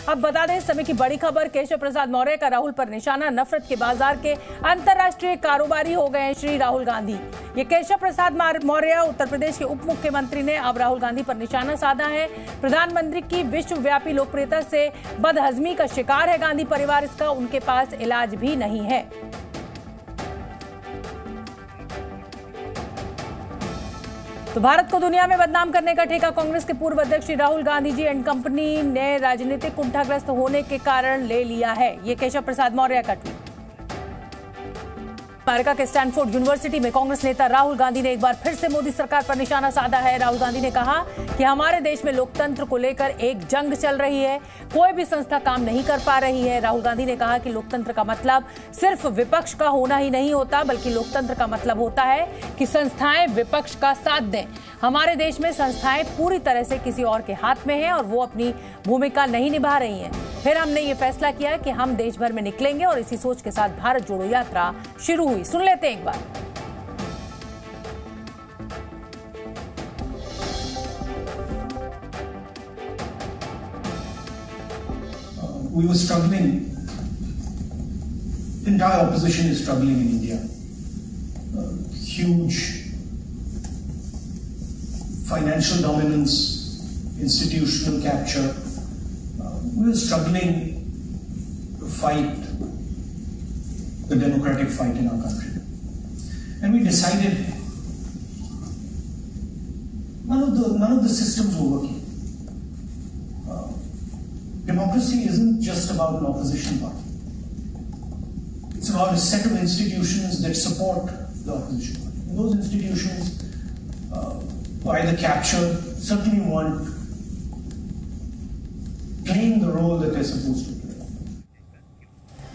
अब बता दें इस समय की बड़ी खबर, केशव प्रसाद मौर्य का राहुल पर निशाना। नफरत के बाजार के अंतर्राष्ट्रीय कारोबारी हो गए हैं श्री राहुल गांधी। ये केशव प्रसाद मौर्य उत्तर प्रदेश के उप मुख्यमंत्री ने अब राहुल गांधी पर निशाना साधा है। प्रधानमंत्री की विश्वव्यापी लोकप्रियता से बदहजमी का शिकार है गांधी परिवार, इसका उनके पास इलाज भी नहीं है। तो भारत को दुनिया में बदनाम करने का ठेका कांग्रेस के पूर्व अध्यक्ष श्री राहुल गांधी जी एंड कंपनी ने राजनीतिक कुंठाग्रस्त होने के कारण ले लिया है। ये केशव प्रसाद मौर्य का ट्वीट। अमेरिका के स्टैनफोर्ड यूनिवर्सिटी में कांग्रेस नेता राहुल गांधी ने एक बार फिर से मोदी सरकार पर निशाना साधा है। राहुल गांधी ने कहा कि हमारे देश में लोकतंत्र को लेकर एक जंग चल रही है, कोई भी संस्था काम नहीं कर पा रही है। राहुल गांधी ने कहा कि लोकतंत्र का मतलब सिर्फ विपक्ष का होना ही नहीं होता, बल्कि लोकतंत्र का मतलब होता है कि संस्थाएं विपक्ष का साथ दें। हमारे देश में संस्थाएं पूरी तरह से किसी और के हाथ में हैं और वो अपनी भूमिका नहीं निभा रही हैं। फिर हमने ये फैसला किया कि हम देश भर में निकलेंगे और इसी सोच के साथ भारत जोड़ो यात्रा शुरू हुई। सुन लेते हैं एक बार। We were struggling. The entire opposition is struggling in India. Huge financial dominance, institutional capture. We were struggling to fight the democratic fight in our country. And we decided none of the systems were working. Democracy isn't just about an opposition party. It's about a set of institutions that support the opposition party. And those institutions were either captured, certainly weren't playing the role that they're supposed to play.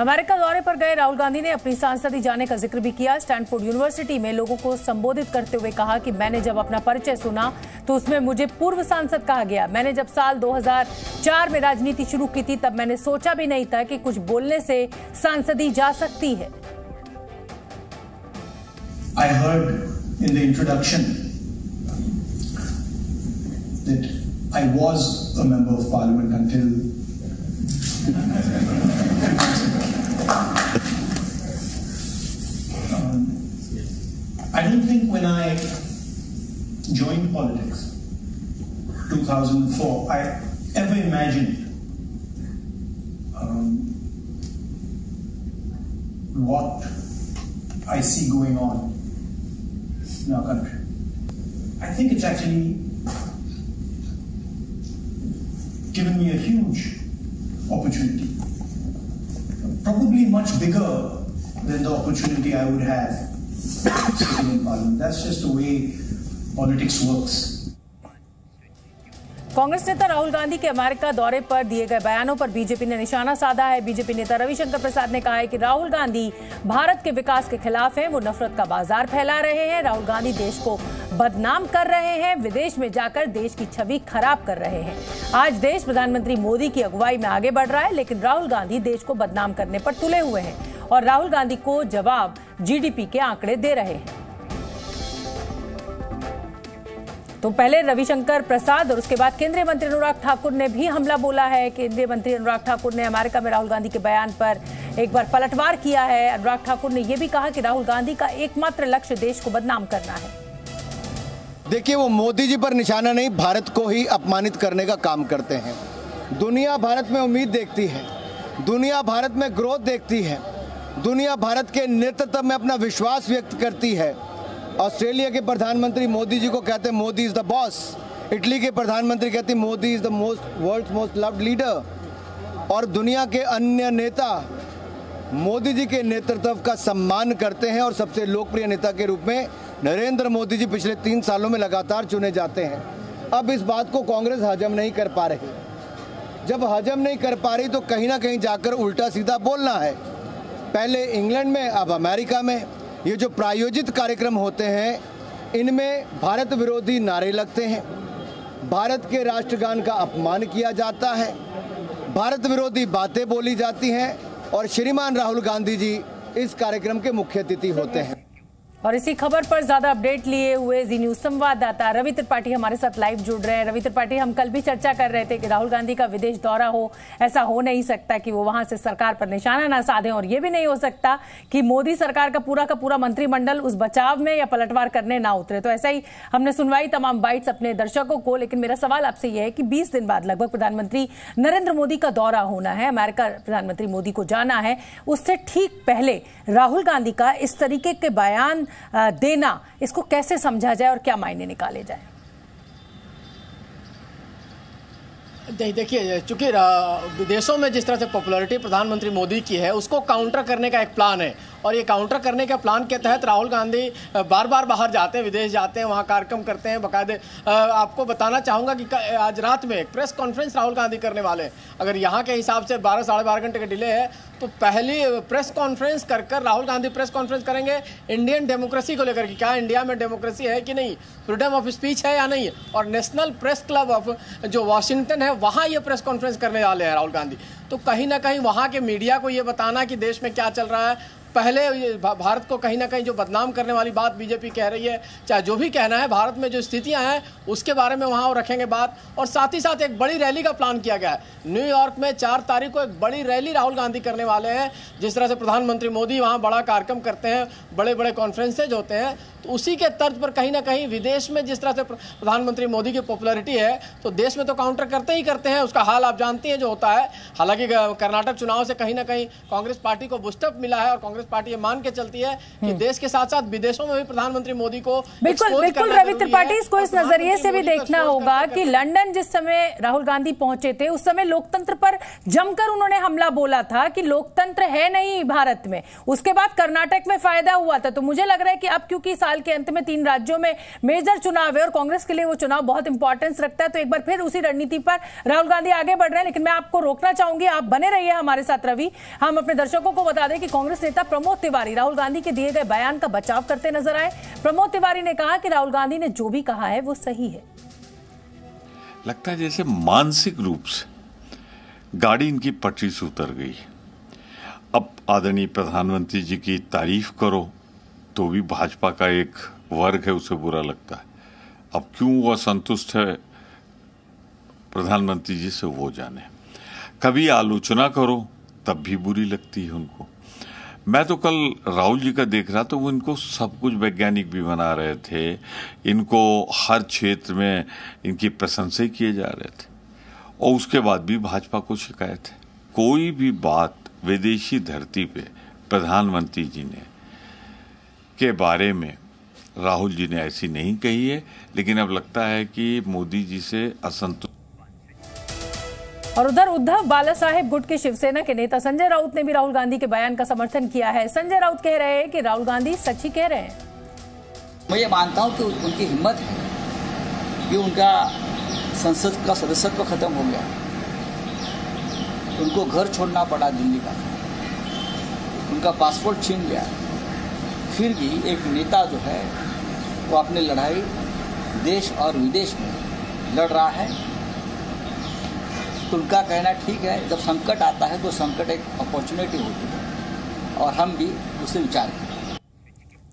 America दौरे पर गए राहुल गांधी ने अपनी सांसदी जाने का जिक्र भी किया। स्टैनफोर्ड यूनिवर्सिटी में लोगों को संबोधित करते हुए कहा कि मैंने जब अपना परिचय सुना तो उसमें मुझे पूर्व सांसद कहा गया। मैंने जब साल 2004 में राजनीति शुरू की थी तब मैंने सोचा भी नहीं था कि कुछ बोलने से सांसदी जा सकती है। I heard in the introduction that I was a member of parliament until I don't think when I joined politics 2004 I ever imagined what I see going on in our country. I think it's actually given me a huge opportunity, probably much bigger than the opportunity I would have sitting in parliament. That's just the way politics works. Congress नेता राहुल गांधी के America दौरे पर दिए गए बयानों पर BJP ने निशाना साधा है। बीजेपी नेता रविशंकर प्रसाद ने कहा है कि राहुल गांधी भारत के विकास के खिलाफ हैं, वो नफरत का बाजार फैला रहे हैं। राहुल गांधी देश को बदनाम कर रहे हैं, विदेश में जाकर देश की छवि खराब कर रहे हैं। आज देश प्रधानमंत्री मोदी की अगुवाई में आगे बढ़ रहा है, लेकिन राहुल गांधी देश को बदनाम करने पर तुले हुए हैं और राहुल गांधी को जवाब जीडीपी के आंकड़े दे रहे हैं। तो पहले रविशंकर प्रसाद और उसके बाद केंद्रीय मंत्री अनुराग ठाकुर ने भी हमला बोला है। केंद्रीय मंत्री अनुराग ठाकुर ने अमेरिका में राहुल गांधी के बयान पर एक बार पलटवार किया है। अनुराग ठाकुर ने यह भी कहा कि राहुल गांधी का एकमात्र लक्ष्य देश को बदनाम करना है। देखिए, वो मोदी जी पर निशाना नहीं, भारत को ही अपमानित करने का काम करते हैं। दुनिया भारत में उम्मीद देखती है, दुनिया भारत में ग्रोथ देखती है, दुनिया भारत के नेतृत्व में अपना विश्वास व्यक्त करती है। ऑस्ट्रेलिया के प्रधानमंत्री मोदी जी को कहते हैं Modi is the boss. Italy के प्रधानमंत्री कहते हैं Modi is the world's most loved leader. और दुनिया के अन्य नेता मोदी जी के नेतृत्व का सम्मान करते हैं और सबसे लोकप्रिय नेता के रूप में नरेंद्र मोदी जी पिछले 3 सालों में लगातार चुने जाते हैं। अब इस बात को कांग्रेस हजम नहीं कर पा रही। जब हजम नहीं कर पा रही तो कहीं ना कहीं जाकर उल्टा सीधा बोलना है। पहले इंग्लैंड में, अब अमेरिका में ये जो प्रायोजित कार्यक्रम होते हैं इनमें भारत विरोधी नारे लगते हैं, भारत के राष्ट्रगान का अपमान किया जाता है, भारत विरोधी बातें बोली जाती हैं और श्रीमान राहुल गांधी जी इस कार्यक्रम के मुख्य अतिथि होते हैं। और इसी खबर पर ज्यादा अपडेट लिए हुए जी न्यूज संवाददाता रवि त्रिपाठी हमारे साथ लाइव जुड़ रहे हैं। रवि त्रिपाठी, हम कल भी चर्चा कर रहे थे कि राहुल गांधी का विदेश दौरा हो, ऐसा हो नहीं सकता कि वो वहां से सरकार पर निशाना ना साधें, और ये भी नहीं हो सकता कि मोदी सरकार का पूरा मंत्रिमंडल उस बचाव में या पलटवार करने ना उतरे। तो ऐसा ही हमने सुनवाई तमाम बाइट्स अपने दर्शकों को। लेकिन मेरा सवाल आपसे यह है कि 20 दिन बाद लगभग प्रधानमंत्री नरेंद्र मोदी का दौरा होना है, अमेरिका प्रधानमंत्री मोदी को जाना है, उससे ठीक पहले राहुल गांधी का इस तरीके के बयान देना, इसको कैसे समझा जाए और क्या मायने निकाले जाए? देखिए, चूंकि विदेशों में जिस तरह से पॉपुलैरिटी प्रधानमंत्री मोदी की है, उसको काउंटर करने का एक प्लान है, और ये काउंटर करने के प्लान के तहत राहुल गांधी बार बार बाहर जाते हैं, विदेश जाते हैं, वहाँ कार्यक्रम करते हैं। बाकायदे आपको बताना चाहूँगा कि आज रात में एक प्रेस कॉन्फ्रेंस राहुल गांधी करने वाले हैं। अगर यहाँ के हिसाब से 12 साढ़े 12 घंटे का डिले है, तो पहली प्रेस कॉन्फ्रेंस कर राहुल गांधी प्रेस कॉन्फ्रेंस करेंगे इंडियन डेमोक्रेसी को लेकर कि क्या इंडिया में डेमोक्रेसी है कि नहीं, फ्रीडम ऑफ स्पीच है या नहीं, और नेशनल प्रेस क्लब ऑफ जो वाशिंगटन है, वहाँ ये प्रेस कॉन्फ्रेंस करने वाले हैं राहुल गांधी। तो कहीं ना कहीं वहाँ के मीडिया को ये बताना कि देश में क्या चल रहा है, पहले भारत को कहीं ना कहीं जो बदनाम करने वाली बात बीजेपी कह रही है, चाहे जो भी कहना है, भारत में जो स्थितियां हैं उसके बारे में वहां रखेंगे बात। और साथ ही साथ एक बड़ी रैली का प्लान किया गया है। न्यूयॉर्क में 4 तारीख को एक बड़ी रैली राहुल गांधी करने वाले हैं। जिस तरह से प्रधानमंत्री मोदी वहां बड़ा कार्यक्रम करते हैं, बड़े बड़े कॉन्फ्रेंसेज होते हैं, तो उसी के तर्ज पर कहीं ना कहीं विदेश में जिस तरह से प्रधानमंत्री मोदी की पॉपुलैरिटी है, तो देश में तो काउंटर करते ही करते हैं। उसका हाल आप जानती हैं जो होता है। हालांकि कर्नाटक चुनाव से कहीं ना कहीं कांग्रेस पार्टी को बूस्टअप मिला है, और कांग्रेस पार्टी ये मान के चलती है कि देश के साथ साथ विदेशों में भी प्रधानमंत्री मोदी को बिल्कुल रवि त्रिपाठी, इसको इस नजरिए से भी देखना होगा कि लंदन जिस समय राहुल गांधी पहुंचे थे, उस समय लोकतंत्र पर जमकर उन्होंने हमला बोला था कि लोकतंत्र है नहीं भारत में। उसके बाद कर्नाटक में फायदा हुआ था। तो मुझे लग रहा है कि अब क्योंकि साल के अंत में 3 राज्यों में मेजर चुनाव है और कांग्रेस के लिए वो चुनाव बहुत इंपॉर्टेंस रखता है, तो एक बार फिर उसी रणनीति पर राहुल गांधी आगे बढ़ रहे हैं। लेकिन मैं आपको रोकना चाहूंगी, आप बने रहिए हमारे साथ रवि। हम अपने दर्शकों को बता दें कि कांग्रेस नेता प्रमोद तिवारी राहुल गांधी के दिए गए बयान का बचाव करते नजर आए। प्रमोद तिवारी ने कहा कि राहुल गांधी ने जो भी कहा है वो सही है। लगता है जैसे मानसिक रूप से गाड़ी इनकी पटरी से उतर गई। अब आदरणीय प्रधानमंत्री जी की तारीफ करो तो भी भाजपा का एक वर्ग है, उसे बुरा लगता है। अब क्यों वह संतुष्ट है प्रधानमंत्री जी से, वो जाने। कभी आलोचना करो तब भी बुरी लगती है उनको। मैं तो कल राहुल जी का देख रहा था, वो इनको सब कुछ वैज्ञानिक भी बना रहे थे, इनको हर क्षेत्र में इनकी प्रशंसा किए जा रहे थे, और उसके बाद भी भाजपा को शिकायत है। कोई भी बात विदेशी धरती पे प्रधानमंत्री जी ने के बारे में राहुल जी ने ऐसी नहीं कही है, लेकिन अब लगता है कि मोदी जी से असंतुष्ट। और उधर उद्धव बाला साहेब गुट के शिवसेना के नेता संजय राउत ने भी राहुल गांधी के बयान का समर्थन किया है। संजय राउत कह रहे हैं कि राहुल गांधी सच ही कह रहे हैं। मैं ये मानता हूं कि उनकी हिम्मत है कि उनका संसद का सदस्यत्व खत्म हो गया, उनको घर छोड़ना पड़ा दिल्ली का, उनका पासपोर्ट छीन गया, फिर भी एक नेता जो है वो अपनी लड़ाई देश और विदेश में लड़ रहा है। तो उनका कहना ठीक है, जब संकट आता है तो संकट एक अपॉर्चुनिटी होती है, और हम भी उसे विचार करें।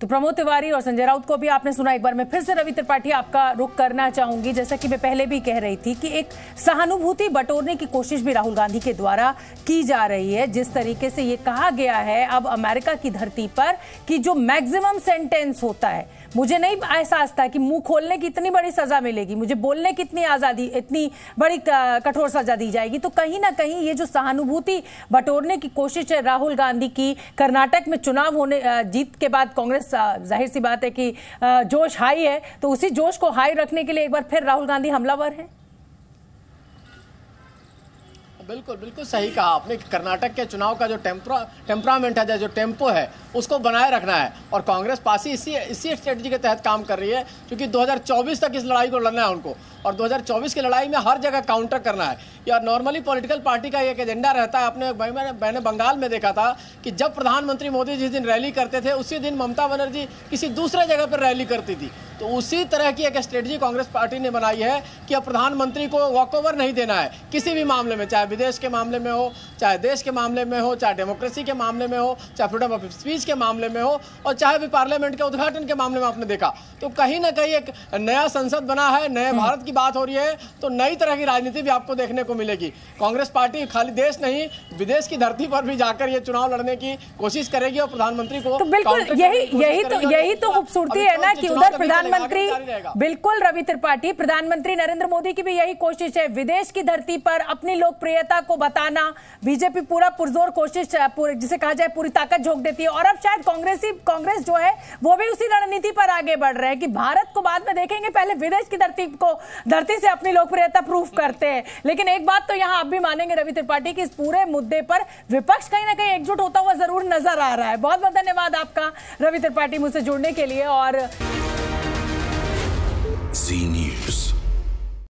तो प्रमोद तिवारी और संजय राउत को भी आपने सुना। एक बार मैं फिर से रवि त्रिपाठी आपका रुख करना चाहूंगी। जैसा कि मैं पहले भी कह रही थी कि एक सहानुभूति बटोरने की कोशिश भी राहुल गांधी के द्वारा की जा रही है। जिस तरीके से ये कहा गया है अब अमेरिका की धरती पर कि जो मैक्सिमम सेंटेंस होता है, मुझे नहीं एहसास था कि मुंह खोलने की इतनी बड़ी सजा मिलेगी, मुझे बोलने की इतनी आजादी, इतनी बड़ी कठोर सजा दी जाएगी। तो कहीं ना कहीं ये जो सहानुभूति बटोरने की कोशिश है राहुल गांधी की, कर्नाटक में चुनाव होने जीत के बाद कांग्रेस जाहिर सी बात है कि जोश हाई है, तो उसी जोश को हाई रखने के लिए एक बार फिर राहुल गांधी हमलावर है। बिल्कुल बिल्कुल सही कहा आपने। कर्नाटक के चुनाव का जो टेम्परामेंट है, जो टेम्पो है, उसको बनाए रखना है, और कांग्रेस पार्टी इसी स्ट्रेटजी के तहत काम कर रही है, क्योंकि 2024 तक इस लड़ाई को लड़ना है उनको, और 2024 की लड़ाई में हर जगह काउंटर करना है। या नॉर्मली पॉलिटिकल पार्टी का एक एजेंडा रहता है। मैंने बंगाल में देखा था कि जब प्रधानमंत्री मोदी जिस दिन रैली करते थे, उसी दिन ममता बनर्जी किसी दूसरे जगह पर रैली करती थी, तो उसी तरह की एक स्ट्रेटजी कांग्रेस पार्टी ने बनाई है कि अब प्रधानमंत्री को वॉकओवर नहीं देना है किसी भी मामले में, चाहे विदेश के मामले में हो, चाहे देश के मामले में हो, चाहे डेमोक्रेसी के मामले में हो, चाहे फ्रीडम ऑफ स्पीच के मामले में हो, और चाहे भी पार्लियामेंट के उद्घाटन के मामले में आपने देखा। तो कहीं ना कहीं एक नया संसद बना है, नए भारत की बात हो रही है, तो नई तरह की राजनीति भी आपको देखने को मिलेगी। कांग्रेस पार्टी खाली देश नहीं, विदेश की धरती पर भी जाकर ये चुनाव लड़ने की कोशिश करेगी और प्रधानमंत्री को तो बिल्कुल यही तो खूबसूरती है ना कि उधर प्रधानमंत्री, बिल्कुल रवि त्रिपाठी, प्रधानमंत्री नरेंद्र मोदी की भी यही कोशिश है, विदेश की धरती पर अपनी लोकप्रियता को बताना। बीजेपी पूरा पुरजोर कोशिश, जिसे कहा जाए पूरी ताकत झोंक देती है, और अब शायद कांग्रेस जो है वो भी उसी रणनीति पर आगे बढ़ रहे हैं कि भारत को बाद में देखेंगे, पहले विदेश की धरती से अपनी लोकप्रियता प्रूफ करते हैं। लेकिन एक बात तो यहां आप भी मानेंगे रवि त्रिपाठी कि इस पूरे मुद्दे पर विपक्ष कहीं ना कहीं एकजुट होता हुआ जरूर नजर आ रहा है। बहुत बहुत धन्यवाद आपका रवि त्रिपाठी मुझसे जुड़ने के लिए। और